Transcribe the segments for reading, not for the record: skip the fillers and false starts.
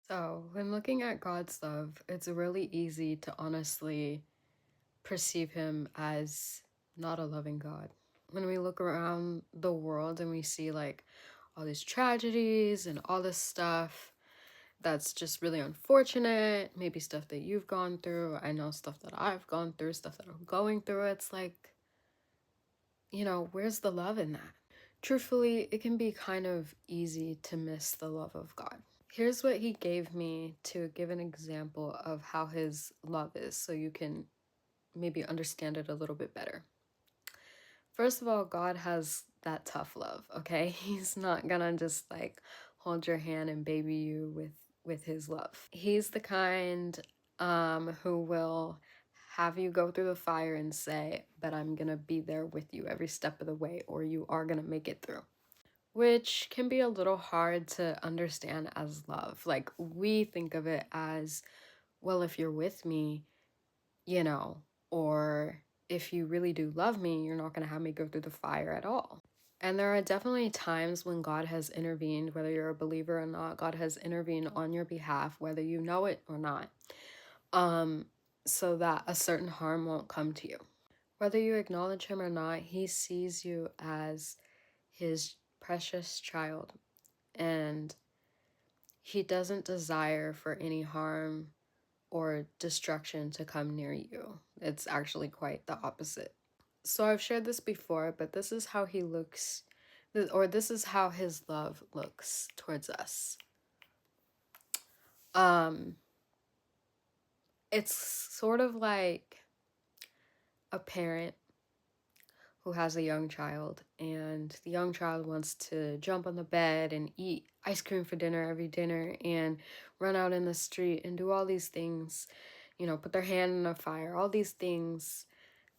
So, when looking at God's love, it's really easy to honestly perceive Him as not a loving God. When we look around the world and we see like all these tragedies and all this stuff that's just really unfortunate, maybe stuff that you've gone through, I know stuff that I've gone through, stuff that I'm going through, it's like, where's the love in that? Truthfully, it can be kind of easy to miss the love of God. Here's what he gave me to give an example of how his love is so you can maybe understand it a little bit better. First of all, God has that tough love, okay? He's not gonna just like hold your hand and baby you with his love. He's the kind who will have you go through the fire and say, "But I'm gonna be there with you every step of the way, or you are gonna make it through." Which can be a little hard to understand as love. Like, we think of it as, well, if you're with me, you know, or if you really do love me, you're not going to have me go through the fire at all. And there are definitely times when God has intervened, whether you're a believer or not, God has intervened on your behalf, whether you know it or not, um, so that a certain harm won't come to you. Whether you acknowledge him or not, he sees you as his precious child, and he doesn't desire for any harm or destruction to come near you. It's actually quite the opposite. So I've shared this before, but this is how he looks, or this is how his love looks towards us. Um, it's sort of like a parent who has a young child, and the young child wants to jump on the bed and eat ice cream for dinner every dinner and run out in the street and do all these things, put their hand in a fire, all these things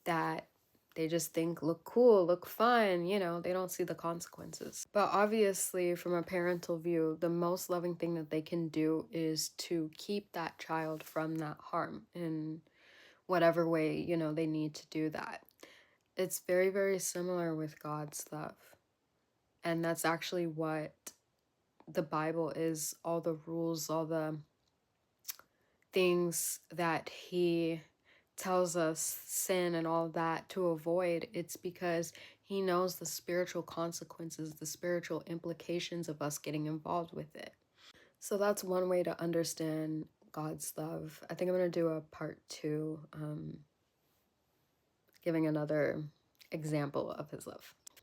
that they just think look cool, look fun, they don't see the consequences. But obviously, from a parental view, the most loving thing that they can do is to keep that child from that harm in whatever way, they need to do that. It's very, very similar with God's love. And that's actually what the Bible is, all the rules, all the things that he tells us sin and all that to avoid. It's because he knows the spiritual consequences, the spiritual implications of us getting involved with it. So that's one way to understand God's love. I think I'm going to do a part two, giving another example of his love.